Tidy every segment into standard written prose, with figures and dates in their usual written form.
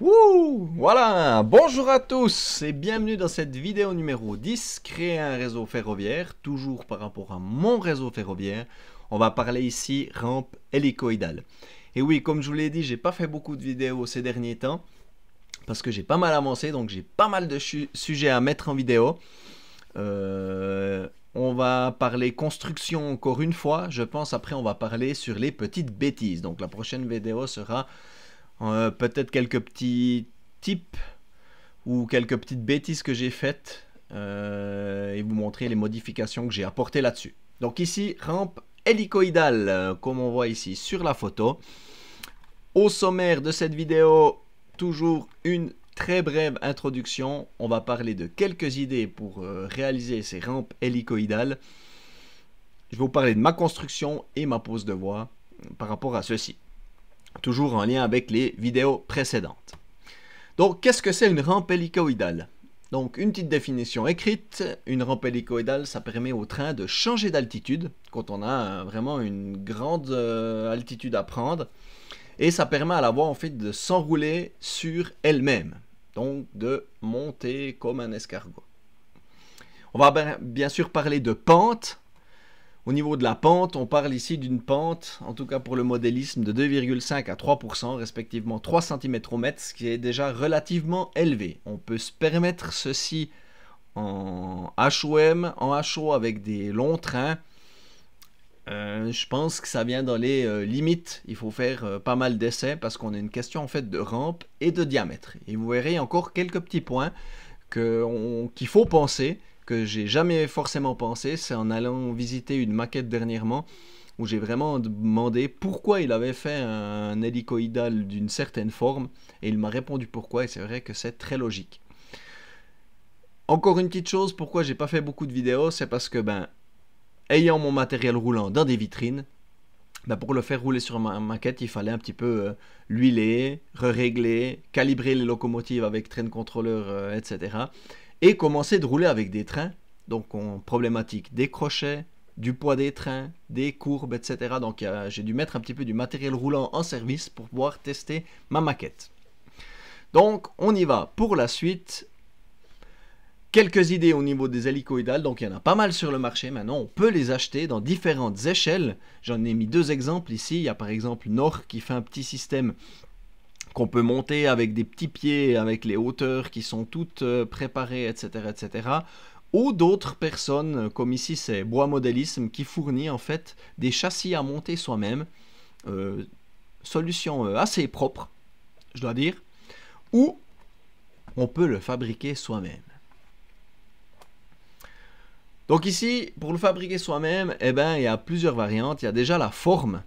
Wouh! Voilà! Bonjour à tous et bienvenue dans cette vidéo numéro 10, créer un réseau ferroviaire, toujours par rapport à mon réseau ferroviaire. On va parler ici rampe hélicoïdale. Et oui, comme je vous l'ai dit, j'ai pas fait beaucoup de vidéos ces derniers temps parce que j'ai pas mal avancé, donc j'ai pas mal de sujets à mettre en vidéo. On va parler construction encore une fois, je pense. Après, on va parler sur les petites bêtises. Donc la prochaine vidéo sera peut-être quelques petits tips ou quelques petites bêtises que j'ai faites et vous montrer les modifications que j'ai apportées là-dessus. Donc ici, rampe hélicoïdale, comme on voit ici sur la photo. Au sommaire de cette vidéo, toujours une très brève introduction. On va parler de quelques idées pour réaliser ces rampes hélicoïdales. Je vais vous parler de ma construction et ma pose de voie par rapport à ceci. Toujours en lien avec les vidéos précédentes. Donc, qu'est-ce que c'est une rampe hélicoïdale? Donc, une petite définition écrite. Une rampe hélicoïdale, ça permet au train de changer d'altitude quand on a vraiment une grande altitude à prendre. Et ça permet à la voie en fait de s'enrouler sur elle-même. Donc, de monter comme un escargot. On va bien sûr parler de pente. Au niveau de la pente, on parle ici d'une pente, en tout cas pour le modélisme, de 2,5 à 3%, respectivement 3 cm au mètre, ce qui est déjà relativement élevé. On peut se permettre ceci en HOM, en HO avec des longs trains. Je pense que ça vient dans les limites. Il faut faire pas mal d'essais parce qu'on a une question en fait de rampe et de diamètre. Et vous verrez encore quelques petits points qu'il faut penser, que j'ai jamais forcément pensé. C'est en allant visiter une maquette dernièrement où j'ai vraiment demandé pourquoi il avait fait un hélicoïdal d'une certaine forme et il m'a répondu pourquoi et c'est vrai que c'est très logique. Encore une petite chose, pourquoi j'ai pas fait beaucoup de vidéos, c'est parce que ayant mon matériel roulant dans des vitrines, pour le faire rouler sur ma maquette, il fallait un petit peu l'huiler, régler, calibrer les locomotives avec train contrôleur, etc. Et commencer de rouler avec des trains, donc en problématique des crochets, du poids des trains, des courbes, etc. Donc j'ai dû mettre un petit peu du matériel roulant en service pour pouvoir tester ma maquette. Donc on y va pour la suite. Quelques idées au niveau des hélicoïdales, donc il y en a pas mal sur le marché. Maintenant, on peut les acheter dans différentes échelles. J'en ai mis deux exemples ici. Il y a par exemple Nord qui fait un petit système qu'on peut monter avec des petits pieds, avec les hauteurs qui sont toutes préparées, etc., etc. Ou d'autres personnes, comme ici c'est Bois Modélisme, qui fournit en fait des châssis à monter soi-même. Solution assez propre, je dois dire. Ou on peut le fabriquer soi-même. Donc ici, pour le fabriquer soi-même, il y a plusieurs variantes. Il y a déjà la forme.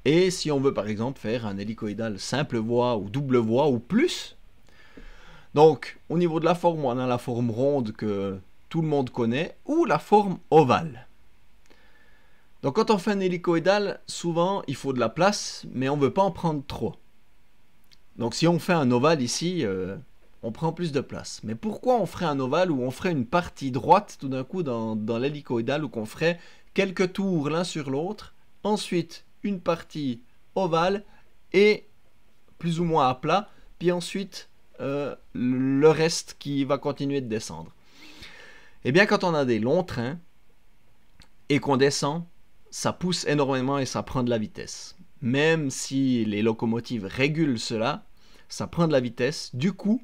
Et si on veut par exemple faire un hélicoïdal simple voie ou double voie ou plus. Donc au niveau de la forme, on a la forme ronde que tout le monde connaît ou la forme ovale. Donc quand on fait un hélicoïdal, souvent il faut de la place, mais on ne veut pas en prendre trop. Donc si on fait un ovale ici, on prend plus de place. Mais pourquoi on ferait un ovale où on ferait une partie droite tout d'un coup dans l'hélicoïdal, où qu'on ferait quelques tours l'un sur l'autre, ensuite une partie ovale et plus ou moins à plat, puis ensuite le reste qui va continuer de descendre. Et bien quand on a des longs trains et qu'on descend, ça pousse énormément et ça prend de la vitesse. Même si les locomotives régulent cela, ça prend de la vitesse. Du coup,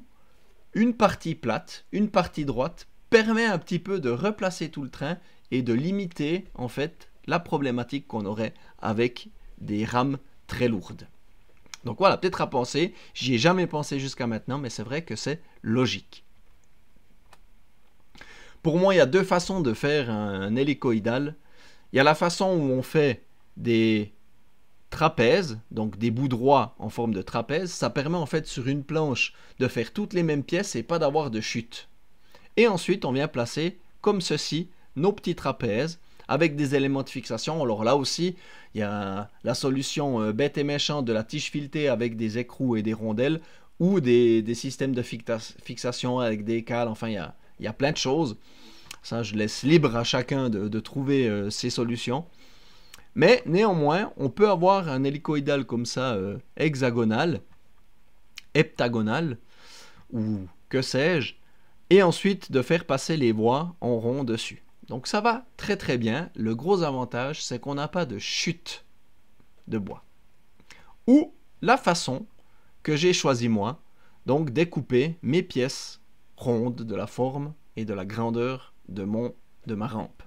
une partie plate, une partie droite permet un petit peu de replacer tout le train et de limiter en fait la problématique qu'on aurait avec des rames très lourdes. Donc voilà, peut-être à penser, j'y ai jamais pensé jusqu'à maintenant, mais c'est vrai que c'est logique. Pour moi, il y a deux façons de faire un hélicoïdal. Il y a la façon où on fait des trapèzes, donc des bouts droits en forme de trapèze. Ça permet en fait sur une planche de faire toutes les mêmes pièces et pas d'avoir de chute. Et ensuite, on vient placer, comme ceci, nos petits trapèzes avec des éléments de fixation. Alors là aussi, il y a la solution bête et méchante de la tige filetée avec des écrous et des rondelles ou des systèmes de fixation avec des cales. Enfin, il y a plein de choses. Ça, je laisse libre à chacun de trouver ses solutions. Mais néanmoins, on peut avoir un hélicoïdal comme ça, hexagonal. heptagonale, ou que sais-je, et ensuite de faire passer les voies en rond dessus. Donc ça va très très bien. Le gros avantage, c'est qu'on n'a pas de chute de bois. Ou la façon que j'ai choisi moi, donc découper mes pièces rondes de la forme et de la grandeur de ma rampe.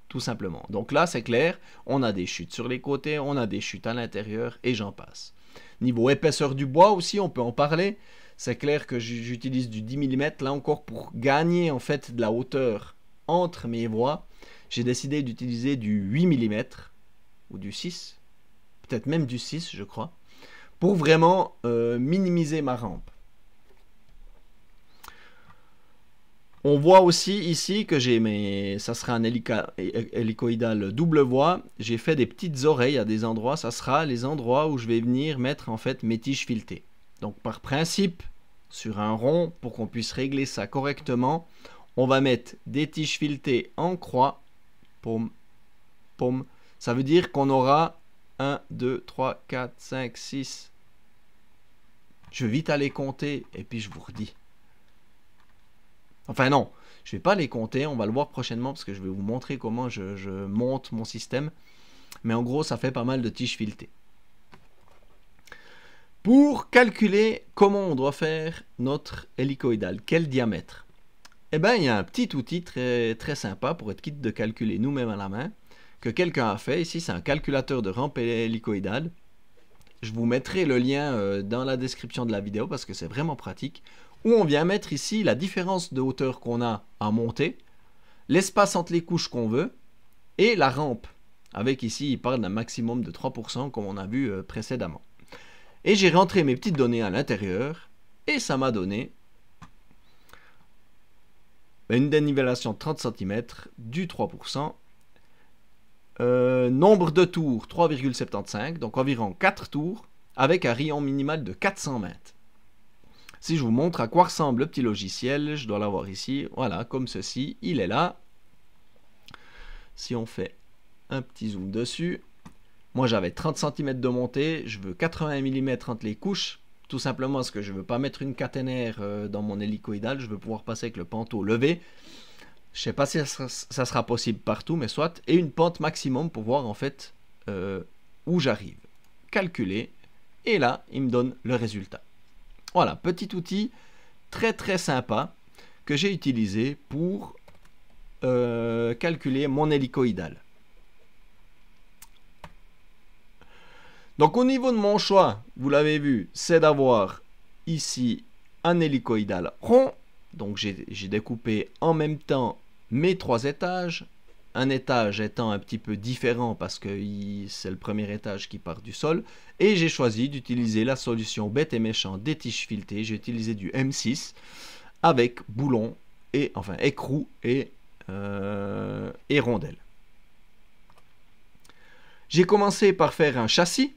Tout simplement. Donc là, c'est clair, on a des chutes sur les côtés, on a des chutes à l'intérieur, et j'en passe. Niveau épaisseur du bois aussi, on peut en parler. C'est clair que j'utilise du 10 mm, là encore, pour gagner en fait de la hauteur entre mes voies. J'ai décidé d'utiliser du 8 mm, ou du 6, peut-être même du 6, je crois, pour vraiment minimiser ma rampe. On voit aussi ici que ça sera un hélicoïdal double voie. J'ai fait des petites oreilles à des endroits. Ça sera les endroits où je vais venir mettre en fait mes tiges filetées. Donc par principe, sur un rond, pour qu'on puisse régler ça correctement, on va mettre des tiges filetées en croix. Pomme, pomme. Ça veut dire qu'on aura 1, 2, 3, 4, 5, 6. Je vais vite aller compter et puis je vous redis. Enfin non, je ne vais pas les compter, on va le voir prochainement parce que je vais vous montrer comment je monte mon système. Mais en gros, ça fait pas mal de tiges filetées. Pour calculer comment on doit faire notre hélicoïdal, quel diamètre? Eh bien, il y a un petit outil très, très sympa pour être quitte de calculer nous-mêmes à la main, que quelqu'un a fait. Ici, c'est un calculateur de rampe hélicoïdale. Je vous mettrai le lien dans la description de la vidéo parce que c'est vraiment pratique. Où on vient mettre ici la différence de hauteur qu'on a à monter, l'espace entre les couches qu'on veut, et la rampe. Avec ici, il parle d'un maximum de 3% comme on a vu précédemment. Et j'ai rentré mes petites données à l'intérieur, et ça m'a donné une dénivellation de 30 cm du 3%. Nombre de tours, 3,75, donc environ 4 tours, avec un rayon minimal de 400 mètres. Si je vous montre à quoi ressemble le petit logiciel, je dois l'avoir ici, voilà, comme ceci, il est là. Si on fait un petit zoom dessus, moi j'avais 30 cm de montée, je veux 80 mm entre les couches, tout simplement parce que je ne veux pas mettre une caténaire dans mon hélicoïdal, je veux pouvoir passer avec le panneau levé. Je ne sais pas si ça sera possible partout, mais soit, et une pente maximum pour voir en fait où j'arrive. Calculer, et là, il me donne le résultat. Voilà, petit outil très très sympa que j'ai utilisé pour calculer mon hélicoïdal. Donc au niveau de mon choix, vous l'avez vu, c'est d'avoir ici un hélicoïdal rond. Donc j'ai découpé en même temps mes 3 étages. Un étage étant un petit peu différent parce que c'est le premier étage qui part du sol. Et j'ai choisi d'utiliser la solution bête et méchant des tiges filetées. J'ai utilisé du M6 avec boulon, et enfin écrou et rondelle. J'ai commencé par faire un châssis.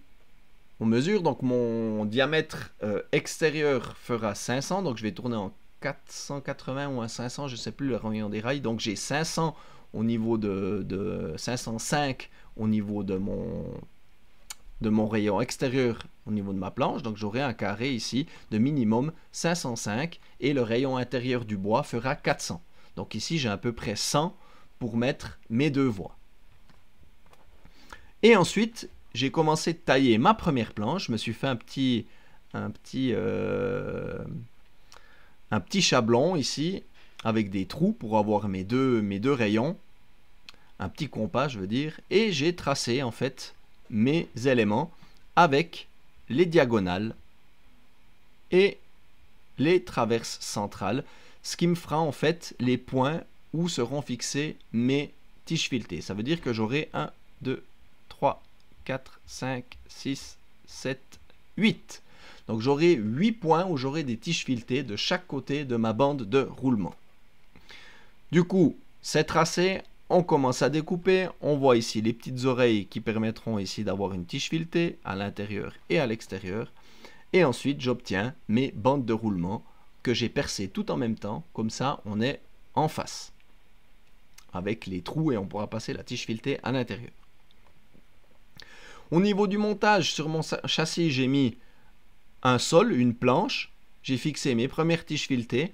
On mesure, donc mon diamètre extérieur fera 500. Donc je vais tourner en 480 ou en 500, je ne sais plus le rayon des rails. Donc j'ai 500 au niveau de 505 au niveau de mon rayon extérieur au niveau de ma planche. Donc j'aurai un carré ici de minimum 505 et le rayon intérieur du bois fera 400. Donc ici j'ai à peu près 100 pour mettre mes 2 voies. Et ensuite j'ai commencé de tailler ma première planche. Je me suis fait un petit chablon ici avec des trous pour avoir mes deux rayons, un petit compas je veux dire, et j'ai tracé en fait mes éléments avec les diagonales et les traverses centrales, ce qui me fera en fait les points où seront fixés mes tiges filetées. Ça veut dire que j'aurai 1, 2, 3, 4, 5, 6, 7, 8. Donc j'aurai 8 points où j'aurai des tiges filetées de chaque côté de ma bande de roulement. Du coup, c'est tracé, on commence à découper, on voit ici les petites oreilles qui permettront ici d'avoir une tige filetée à l'intérieur et à l'extérieur. Et ensuite, j'obtiens mes bandes de roulement que j'ai percées tout en même temps, comme ça on est en face, avec les trous et on pourra passer la tige filetée à l'intérieur. Au niveau du montage, sur mon châssis, j'ai mis un sol, une planche. J'ai fixé mes premières tiges filetées.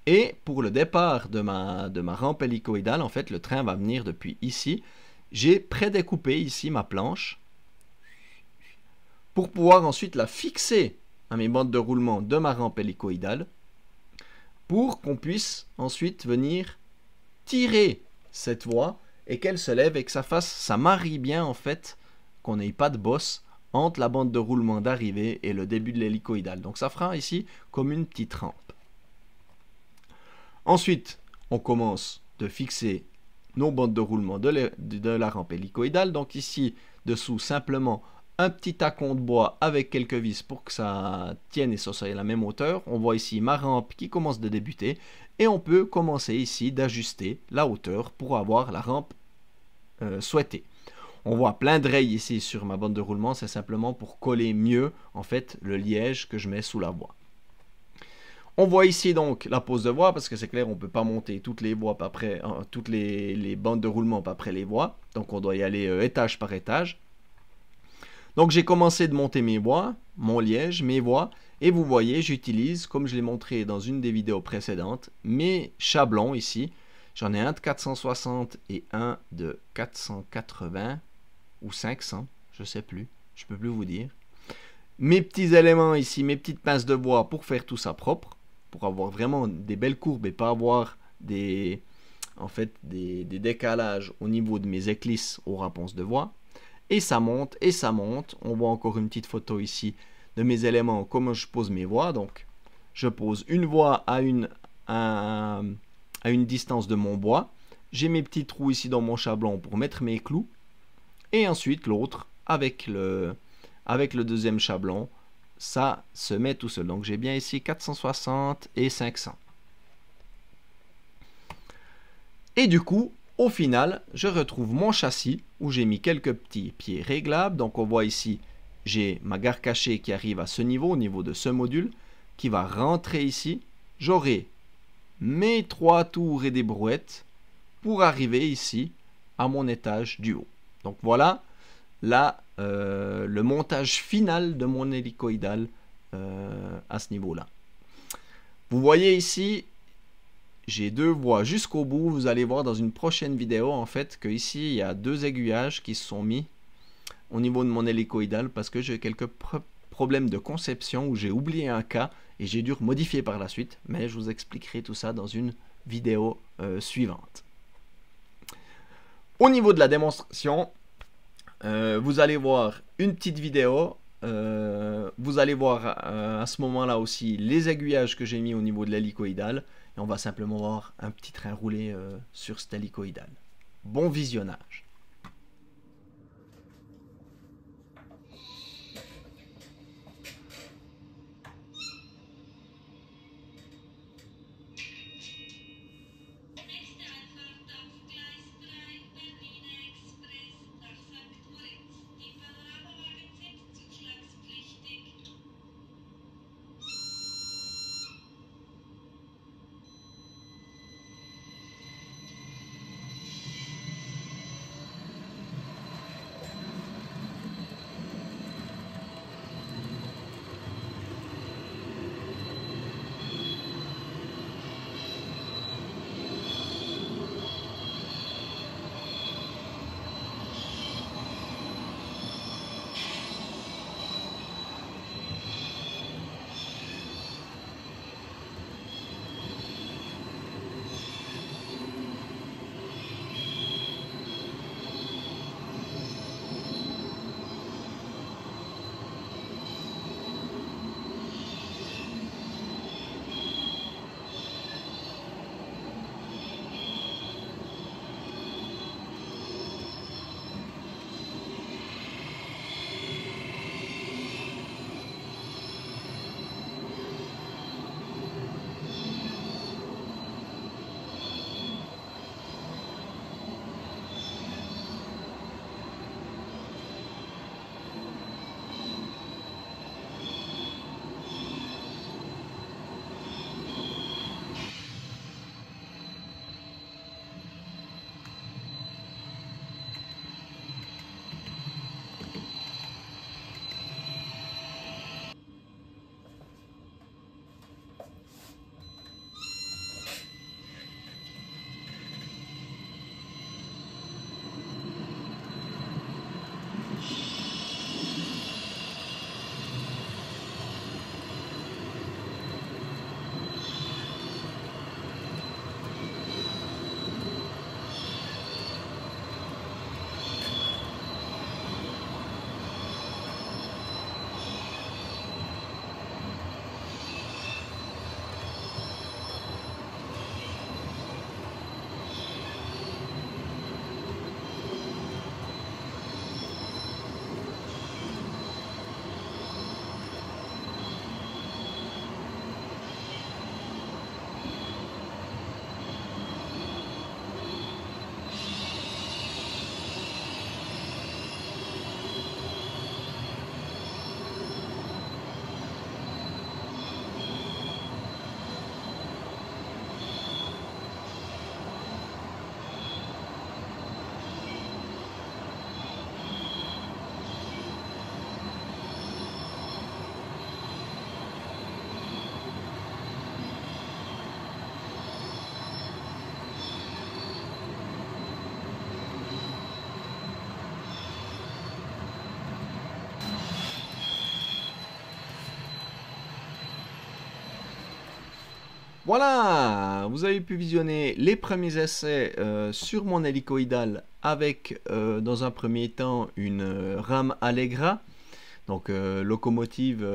Et pour le départ de ma rampe hélicoïdale, en fait, le train va venir depuis ici. J'ai prédécoupé ici ma planche pour pouvoir ensuite la fixer à mes bandes de roulement de ma rampe hélicoïdale pour qu'on puisse ensuite venir tirer cette voie et qu'elle se lève et que ça marie bien en fait, qu'on n'ait pas de bosse entre la bande de roulement d'arrivée et le début de l'hélicoïdale. Donc ça fera ici comme une petite rampe. Ensuite, on commence de fixer nos bandes de roulement de la rampe hélicoïdale. Donc ici, dessous, simplement un petit tacon de bois avec quelques vis pour que ça tienne et ça soit à la même hauteur. On voit ici ma rampe qui commence de débuter. Et on peut commencer ici d'ajuster la hauteur pour avoir la rampe souhaitée. On voit plein de rayes ici sur ma bande de roulement. C'est simplement pour coller mieux en fait le liège que je mets sous la voie. On voit ici donc la pose de voie, parce que c'est clair, on ne peut pas monter toutes les voies après, toutes les bandes de roulement pas après les voies. Donc on doit y aller étage par étage. Donc j'ai commencé de monter mes voies, mon liège, mes voies. Et vous voyez, j'utilise, comme je l'ai montré dans une des vidéos précédentes, mes chablons ici. J'en ai un de 460 et un de 480 ou 500, je ne sais plus, je ne peux plus vous dire. Mes petits éléments ici, mes petites pinces de bois pour faire tout ça propre, pour avoir vraiment des belles courbes et pas avoir des décalages au niveau de mes éclisses aux raponces de voie. Et ça monte et ça monte. On voit encore une petite photo ici de mes éléments, comment je pose mes voies. Donc je pose une voie à une distance de mon bois. J'ai mes petits trous ici dans mon chablon pour mettre mes clous. Et ensuite l'autre avec le deuxième chablon, ça se met tout seul. Donc j'ai bien ici 460 et 500. Et du coup, au final, je retrouve mon châssis où j'ai mis quelques petits pieds réglables. Donc on voit ici, j'ai ma gare cachée qui arrive à ce niveau, au niveau de ce module, qui va rentrer ici. J'aurai mes 3 tours et des brouettes pour arriver ici à mon étage du haut. Donc voilà le montage final de mon hélicoïdale à ce niveau-là. Vous voyez ici, j'ai 2 voies jusqu'au bout. Vous allez voir dans une prochaine vidéo en fait que ici il y a 2 aiguillages qui se sont mis au niveau de mon hélicoïdale parce que j'ai quelques problèmes de conception où j'ai oublié un cas et j'ai dû modifier par la suite. Mais je vous expliquerai tout ça dans une vidéo suivante. Au niveau de la démonstration, vous allez voir une petite vidéo. Vous allez voir à ce moment-là aussi les aiguillages que j'ai mis au niveau de l'hélicoïdale. Et on va simplement voir un petit train roulé sur cet hélicoïdale. Bon visionnage. Voilà, vous avez pu visionner les premiers essais sur mon hélicoïdal avec, dans un premier temps, une rame Allegra, donc locomotive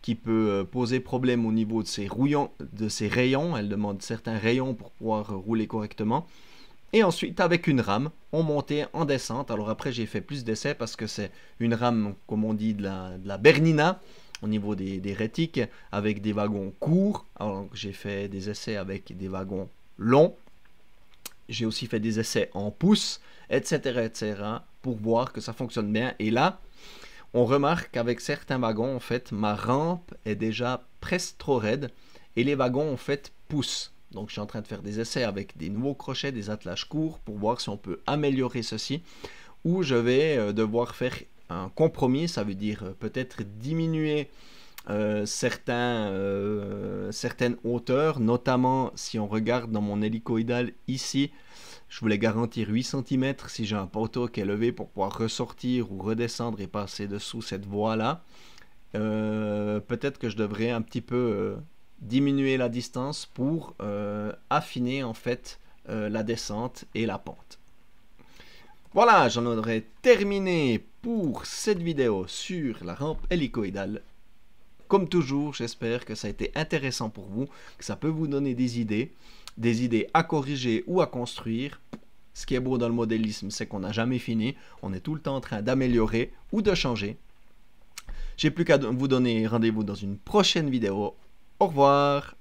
qui peut poser problème au niveau de ses rayons. Elle demande certains rayons pour pouvoir rouler correctement. Et ensuite, avec une rame, on montait en descente. Alors après, j'ai fait plus d'essais parce que c'est une rame, comme on dit, de la Bernina, au niveau des rétiques, avec des wagons courts. Alors j'ai fait des essais avec des wagons longs. J'ai aussi fait des essais en pouces, etc., etc., pour voir que ça fonctionne bien. Et là, on remarque qu'avec certains wagons, en fait, ma rampe est déjà presque trop raide et les wagons, en fait, poussent. Donc, je suis en train de faire des essais avec des nouveaux crochets, des attelages courts pour voir si on peut améliorer ceci. Ou je vais devoir faire un compromis, ça veut dire peut-être diminuer certaines hauteurs, notamment si on regarde dans mon hélicoïdal ici. Je voulais garantir 8 cm si j'ai un poteau qui est levé pour pouvoir ressortir ou redescendre et passer dessous cette voie-là. Peut-être que je devrais un petit peu diminuer la distance pour affiner en fait la descente et la pente. Voilà, j'en aurais terminé pour cette vidéo sur la rampe hélicoïdale. Comme toujours, j'espère que ça a été intéressant pour vous, que ça peut vous donner des idées à corriger ou à construire. Ce qui est beau dans le modélisme, c'est qu'on n'a jamais fini. On est tout le temps en train d'améliorer ou de changer. J'ai plus qu'à vous donner rendez-vous dans une prochaine vidéo. Au revoir!